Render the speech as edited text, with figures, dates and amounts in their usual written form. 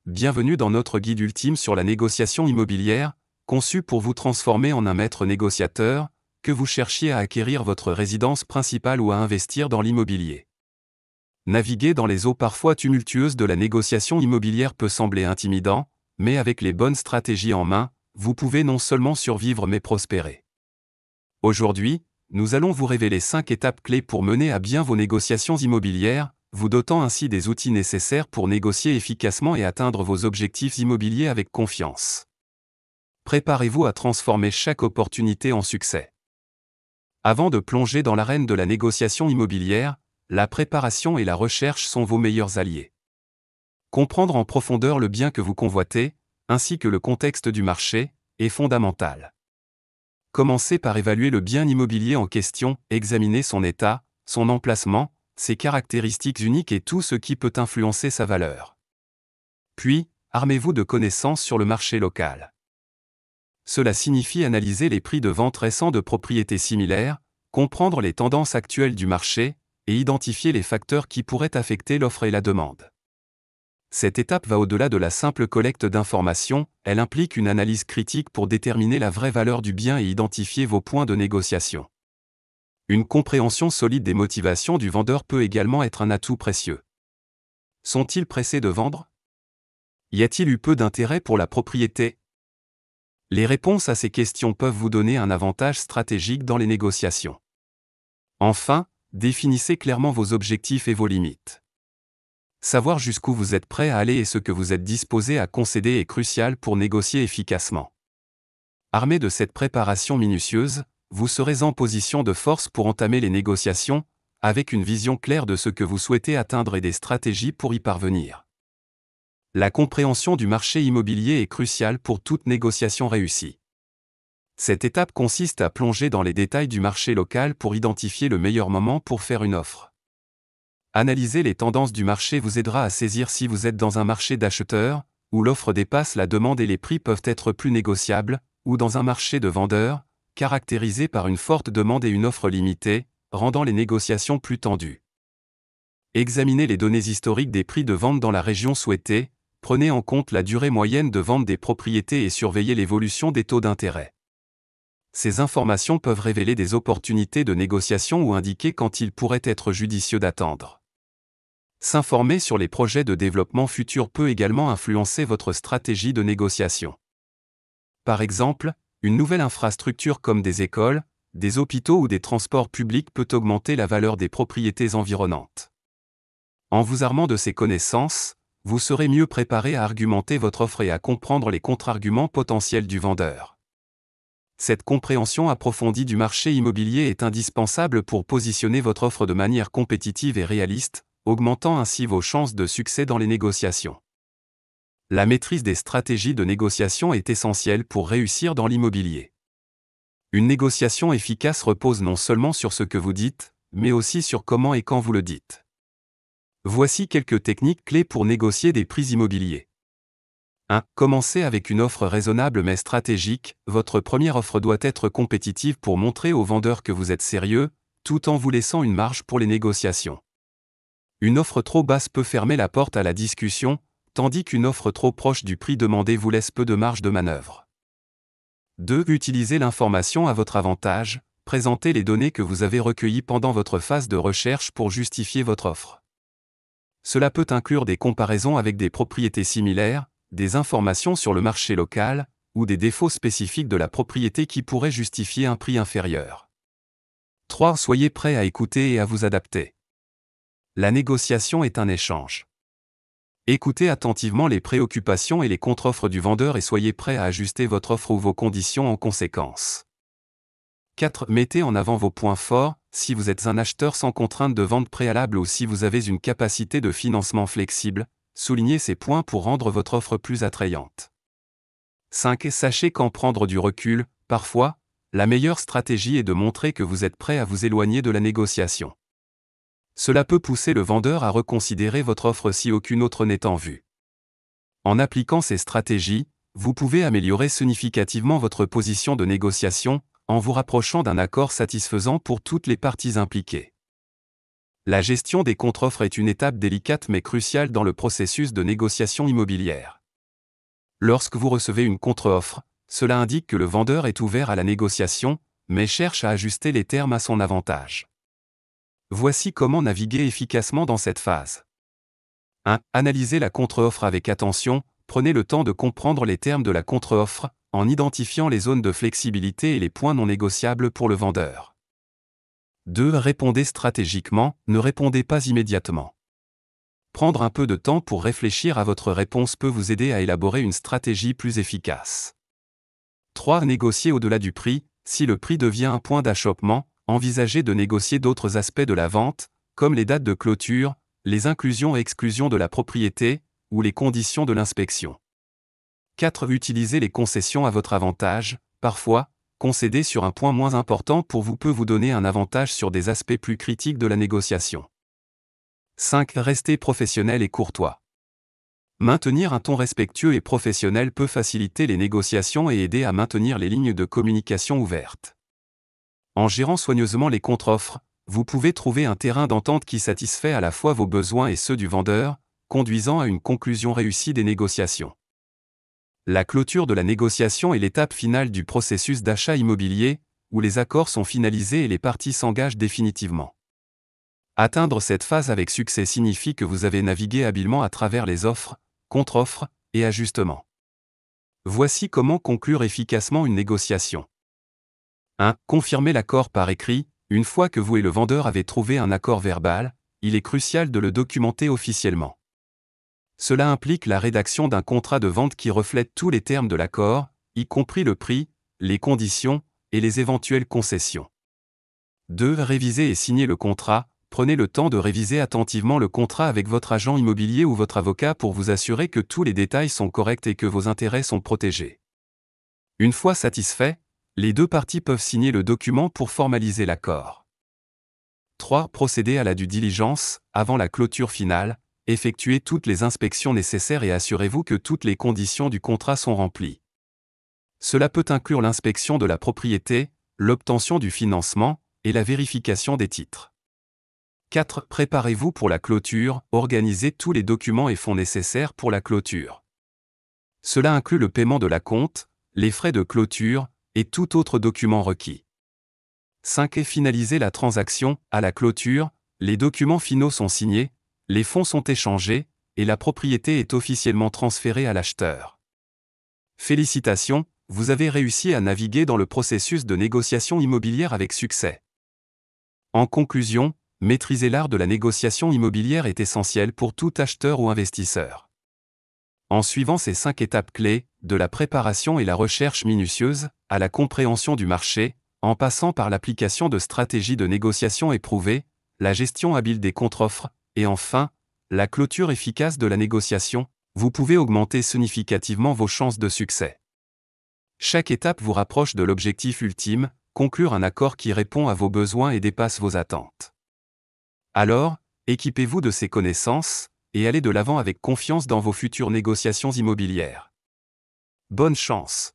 Bienvenue dans notre guide ultime sur la négociation immobilière, conçu pour vous transformer en un maître négociateur, que vous cherchiez à acquérir votre résidence principale ou à investir dans l'immobilier. Naviguer dans les eaux parfois tumultueuses de la négociation immobilière peut sembler intimidant, mais avec les bonnes stratégies en main, vous pouvez non seulement survivre mais prospérer. Aujourd'hui, nous allons vous révéler 5 étapes clés pour mener à bien vos négociations immobilières, vous dotant ainsi des outils nécessaires pour négocier efficacement et atteindre vos objectifs immobiliers avec confiance. Préparez-vous à transformer chaque opportunité en succès. Avant de plonger dans l'arène de la négociation immobilière, la préparation et la recherche sont vos meilleurs alliés. Comprendre en profondeur le bien que vous convoitez, ainsi que le contexte du marché, est fondamental. Commencez par évaluer le bien immobilier en question, examiner son état, son emplacement, ses caractéristiques uniques et tout ce qui peut influencer sa valeur. Puis, armez-vous de connaissances sur le marché local. Cela signifie analyser les prix de vente récents de propriétés similaires, comprendre les tendances actuelles du marché, et identifier les facteurs qui pourraient affecter l'offre et la demande. Cette étape va au-delà de la simple collecte d'informations, elle implique une analyse critique pour déterminer la vraie valeur du bien et identifier vos points de négociation. Une compréhension solide des motivations du vendeur peut également être un atout précieux. Sont-ils pressés de vendre? Y a-t-il eu peu d'intérêt pour la propriété? Les réponses à ces questions peuvent vous donner un avantage stratégique dans les négociations. Enfin, définissez clairement vos objectifs et vos limites. Savoir jusqu'où vous êtes prêt à aller et ce que vous êtes disposé à concéder est crucial pour négocier efficacement. Armé de cette préparation minutieuse, vous serez en position de force pour entamer les négociations, avec une vision claire de ce que vous souhaitez atteindre et des stratégies pour y parvenir. La compréhension du marché immobilier est cruciale pour toute négociation réussie. Cette étape consiste à plonger dans les détails du marché local pour identifier le meilleur moment pour faire une offre. Analyser les tendances du marché vous aidera à saisir si vous êtes dans un marché d'acheteurs, où l'offre dépasse la demande et les prix peuvent être plus négociables, ou dans un marché de vendeurs, caractérisé par une forte demande et une offre limitée, rendant les négociations plus tendues. Examinez les données historiques des prix de vente dans la région souhaitée, prenez en compte la durée moyenne de vente des propriétés et surveillez l'évolution des taux d'intérêt. Ces informations peuvent révéler des opportunités de négociation ou indiquer quand il pourrait être judicieux d'attendre. S'informer sur les projets de développement futurs peut également influencer votre stratégie de négociation. Par exemple, une nouvelle infrastructure comme des écoles, des hôpitaux ou des transports publics peut augmenter la valeur des propriétés environnantes. En vous armant de ces connaissances, vous serez mieux préparé à argumenter votre offre et à comprendre les contre-arguments potentiels du vendeur. Cette compréhension approfondie du marché immobilier est indispensable pour positionner votre offre de manière compétitive et réaliste, augmentant ainsi vos chances de succès dans les négociations. La maîtrise des stratégies de négociation est essentielle pour réussir dans l'immobilier. Une négociation efficace repose non seulement sur ce que vous dites, mais aussi sur comment et quand vous le dites. Voici quelques techniques clés pour négocier des prix immobiliers. 1. Commencez avec une offre raisonnable mais stratégique. Votre première offre doit être compétitive pour montrer aux vendeurs que vous êtes sérieux, tout en vous laissant une marge pour les négociations. Une offre trop basse peut fermer la porte à la discussion, tandis qu'une offre trop proche du prix demandé vous laisse peu de marge de manœuvre. 2. Utilisez l'information à votre avantage, présentez les données que vous avez recueillies pendant votre phase de recherche pour justifier votre offre. Cela peut inclure des comparaisons avec des propriétés similaires, des informations sur le marché local, ou des défauts spécifiques de la propriété qui pourraient justifier un prix inférieur. 3. Soyez prêt à écouter et à vous adapter. La négociation est un échange. Écoutez attentivement les préoccupations et les contre-offres du vendeur et soyez prêt à ajuster votre offre ou vos conditions en conséquence. 4. Mettez en avant vos points forts, si vous êtes un acheteur sans contrainte de vente préalable ou si vous avez une capacité de financement flexible, soulignez ces points pour rendre votre offre plus attrayante. 5. Sachez quand prendre du recul, parfois, la meilleure stratégie est de montrer que vous êtes prêt à vous éloigner de la négociation. Cela peut pousser le vendeur à reconsidérer votre offre si aucune autre n'est en vue. En appliquant ces stratégies, vous pouvez améliorer significativement votre position de négociation, en vous rapprochant d'un accord satisfaisant pour toutes les parties impliquées. La gestion des contre-offres est une étape délicate mais cruciale dans le processus de négociation immobilière. Lorsque vous recevez une contre-offre, cela indique que le vendeur est ouvert à la négociation, mais cherche à ajuster les termes à son avantage. Voici comment naviguer efficacement dans cette phase. 1. Analysez la contre-offre avec attention, prenez le temps de comprendre les termes de la contre-offre, en identifiant les zones de flexibilité et les points non négociables pour le vendeur. 2. Répondez stratégiquement, ne répondez pas immédiatement. Prendre un peu de temps pour réfléchir à votre réponse peut vous aider à élaborer une stratégie plus efficace. 3. Négocier au-delà du prix, si le prix devient un point d'achoppement, envisagez de négocier d'autres aspects de la vente, comme les dates de clôture, les inclusions et exclusions de la propriété, ou les conditions de l'inspection. 4. Utilisez les concessions à votre avantage, parfois, concéder sur un point moins important pour vous peut vous donner un avantage sur des aspects plus critiques de la négociation. 5. Restez professionnel et courtois. Maintenir un ton respectueux et professionnel peut faciliter les négociations et aider à maintenir les lignes de communication ouvertes. En gérant soigneusement les contre-offres, vous pouvez trouver un terrain d'entente qui satisfait à la fois vos besoins et ceux du vendeur, conduisant à une conclusion réussie des négociations. La clôture de la négociation est l'étape finale du processus d'achat immobilier, où les accords sont finalisés et les parties s'engagent définitivement. Atteindre cette phase avec succès signifie que vous avez navigué habilement à travers les offres, contre-offres et ajustements. Voici comment conclure efficacement une négociation. 1. Confirmer l'accord par écrit. Une fois que vous et le vendeur avez trouvé un accord verbal, il est crucial de le documenter officiellement. Cela implique la rédaction d'un contrat de vente qui reflète tous les termes de l'accord, y compris le prix, les conditions et les éventuelles concessions. 2. Réviser et signer le contrat. Prenez le temps de réviser attentivement le contrat avec votre agent immobilier ou votre avocat pour vous assurer que tous les détails sont corrects et que vos intérêts sont protégés. Une fois satisfaits, les deux parties peuvent signer le document pour formaliser l'accord. 3. Procédez à la due diligence. Avant la clôture finale, effectuez toutes les inspections nécessaires et assurez-vous que toutes les conditions du contrat sont remplies. Cela peut inclure l'inspection de la propriété, l'obtention du financement et la vérification des titres. 4. Préparez-vous pour la clôture, organisez tous les documents et fonds nécessaires pour la clôture. Cela inclut le paiement de l'acompte, les frais de clôture et tout autre document requis. 5. Finalisez la transaction. À la clôture, les documents finaux sont signés, les fonds sont échangés, et la propriété est officiellement transférée à l'acheteur. Félicitations, vous avez réussi à naviguer dans le processus de négociation immobilière avec succès. En conclusion, maîtriser l'art de la négociation immobilière est essentiel pour tout acheteur ou investisseur. En suivant ces 5 étapes clés, de la préparation et la recherche minutieuse, à la compréhension du marché, en passant par l'application de stratégies de négociation éprouvées, la gestion habile des contre-offres, et enfin, la clôture efficace de la négociation, vous pouvez augmenter significativement vos chances de succès. Chaque étape vous rapproche de l'objectif ultime, conclure un accord qui répond à vos besoins et dépasse vos attentes. Alors, équipez-vous de ces connaissances, et allez de l'avant avec confiance dans vos futures négociations immobilières. Bonne chance!